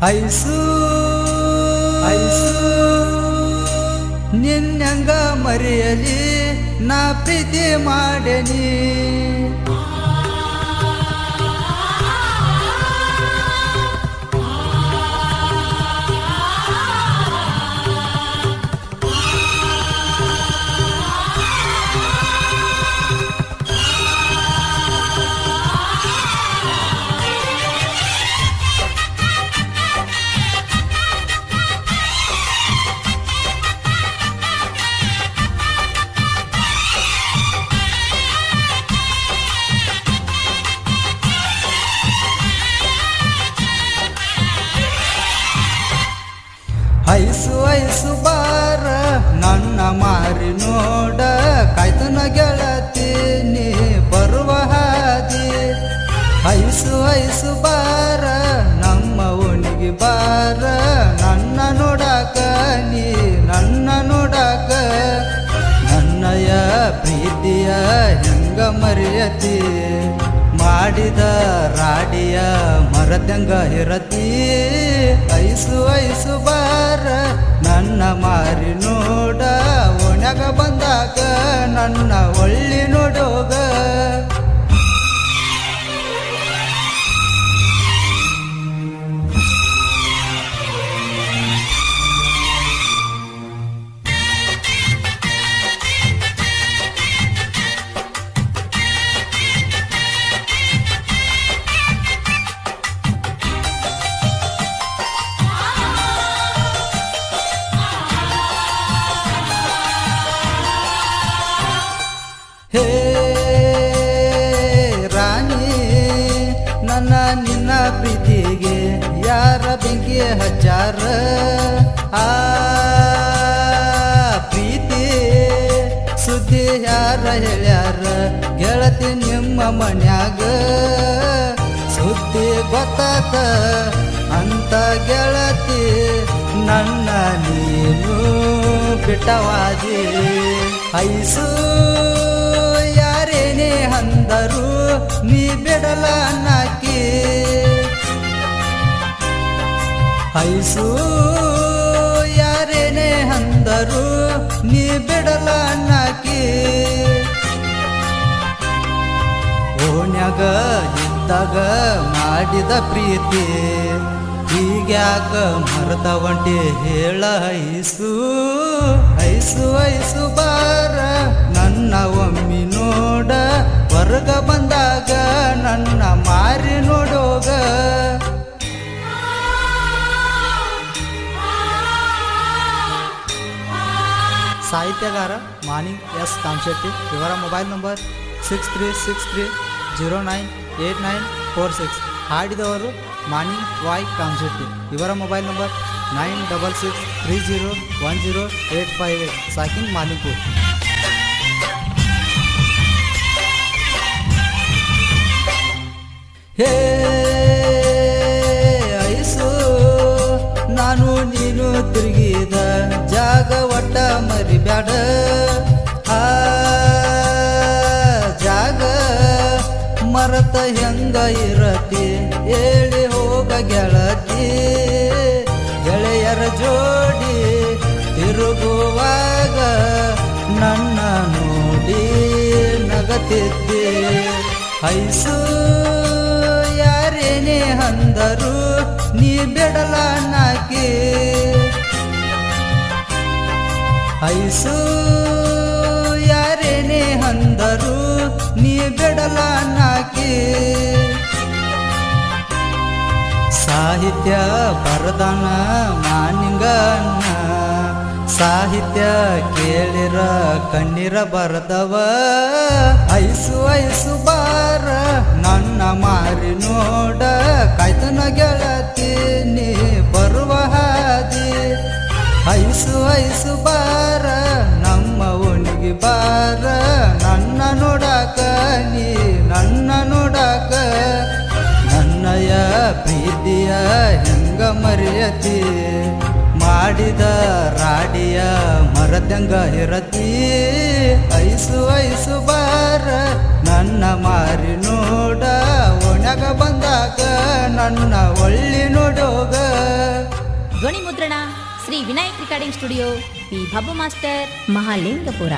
Ice ನಿನ್ನಂಗ ಮರೆಯಲಿ ನಾ ಪ್ರೀತಿ ಮಾಡೇನಿ ice ice ಬಾರ ನನ್ನ ಮಾರಿ ನೋಡ ಕಾಯ್ತನ ಗೆಳತೀನಿ ಬರುವ ಹಾದಿ ಐಸು ಐಸು ಬಾರ ನಮ್ಮ ಓಣಿಗೆ ಬಾರ ನನ್ನ ನೋಡಾಕ ನೀ ನನ್ನ ನೋಡಾಕ ನನ್ನಯ ಪ್ರೀತಿಯ ಹೆಂಗ ಮರೆಯತಿ ಮಾಡಿದ ರಾಡಿಯ ಮರದಂಗ ಇರತಿ ಐಸು ಐಸು ಬಾರ ನನ್ನ ಮಾರಿ ನೋಡ ಓಣ್ಯಾಗ ಬಂದಾಗ ನನ್ನ ಒಳ್ಳಿ ನೋಡೋಗ ಹೇ ರಾಣಿ ನನ್ನ ನಿನ್ನ ಪ್ರೀತಿಗೆ ಯಾರ ಬೆಂಕಿ ಹಚ್ಚಾರ ಆ ಪ್ರೀತಿ ಸುದ್ದಿ ಯಾರ ಹೇಳ್ಯಾರ ಗೆಳತಿ ನಿಮ್ಮ ಮನ್ಯಾಗ ಸುದ್ದಿ ಗೊತ್ತಾತ ಅಂತ ಗೆಳತಿ ನನ್ನ ನೀನು ಬಿಟ್ಟವಾದಿ ಐಸು ಯಾರೇನೇ ಅಂದರು ನೀ ಬಿಡಲ ನಾಕಿ ಐಸು ಯಾರೇನೇ ಅಂದರು ನೀ ಬಿಡಲ ನಾಕಿ ಓಣ್ಯಾಗ ಇದ್ದಾಗ ಮಾಡಿದ ಪ್ರೀತಿ ಈಗ್ಯಾಕ ಮರದ ಒಂಟಿ ಹೇಳ ಐಸು ಐಸು ಐಸು ಬಾರ ನನ್ನ ಒಮ್ಮಿ ನೋಡ ಹೊರಗ ಬಂದಾಗ ನನ್ನ ಮಾರಿ ನೋಡೋಗ ಸಾಹಿತ್ಯಗಾರ ಮಾನಿಂಗ್ ಎಸ್ ಕಾಮಶೆಟ್ಟಿ ಇವರ ಮೊಬೈಲ್ ನಂಬರ್ 6363098946 ಹಾಡಿದವರು ಮಾನಿಂಗ್ ವಾಯ್ ಕಾಮಶೆಟ್ಟಿ ಇವರ ಮೊಬೈಲ್ ನಂಬರ್ 9663010858 ಸಾಕಿನ್ ಮಾಲಿಂಪುರ್ ಹೇ ಐಸು ನಾನು ನೀನು ತಿರುಗಿದ ಜಾಗ ಒಟ್ಟ ಮರಿಬ್ಯಾಡ ಆ ಜಾಗ ಮರತ ಹೆಂಗ ಇರತಿ ಹೇಳಿ ಹೋಗ ಗೆಳತಿ ಗೆಳೆಯರ ಜೋಡಿ ತಿರುಗುವಾಗ ನನ್ನ ನೋಡಿ ನಗತಿದ್ದೆ ಐಸು ಯಾರೇನೇ ಅಂದರು ನೀ ಬಿಡಲ ನಾಕಿ ಐಸು ಯಾರೇನೇ ಅಂದರು ನೀ ಬಿಡಲ ನಾಕಿ ಸಾಹಿತ್ಯ ಬರದನ ಮಾನಿಂಗನ್ನ ಸಾಹಿತ್ಯ ಕೇಳಿರ ಕಣ್ಣೀರ ಬರದವ ಐಸು ಐಸು ಬಾರ ನನ್ನ ಮಾರಿ ನೋಡ ಕಾಯ್ತನ ಗೆಳತೀನಿ ಬರುವ ಹಾದಿ ಐಸು ಐಸು ಬಾರ ನಮ್ಮ ಓಣಿಗೆ ಬಾರ ನನ್ನ ನೋಡಾಕ ನೀ ನನ್ನ ನೋಡಾಕ ನನ್ನಯ ಪ್ರೀತಿಯ ಹೆಂಗ ಮರೆಯತಿ ಮಾಡಿದ ರಾಡಿಯ ಮರದಂಗ ಇರತಿ ಐಸು ಐಸು ಬಾರ ನನ್ನ ಮಾರಿ ನೋಡ ಓಣ್ಯಾಗ ಬಂದಾಗ ನನ್ನ ಒಳ್ಳಿ ನೋಡೋಗ ಧ್ವನಿ ಮುದ್ರಣ Shri Vinayak recording studio, P Babbu master, Mahalingapura.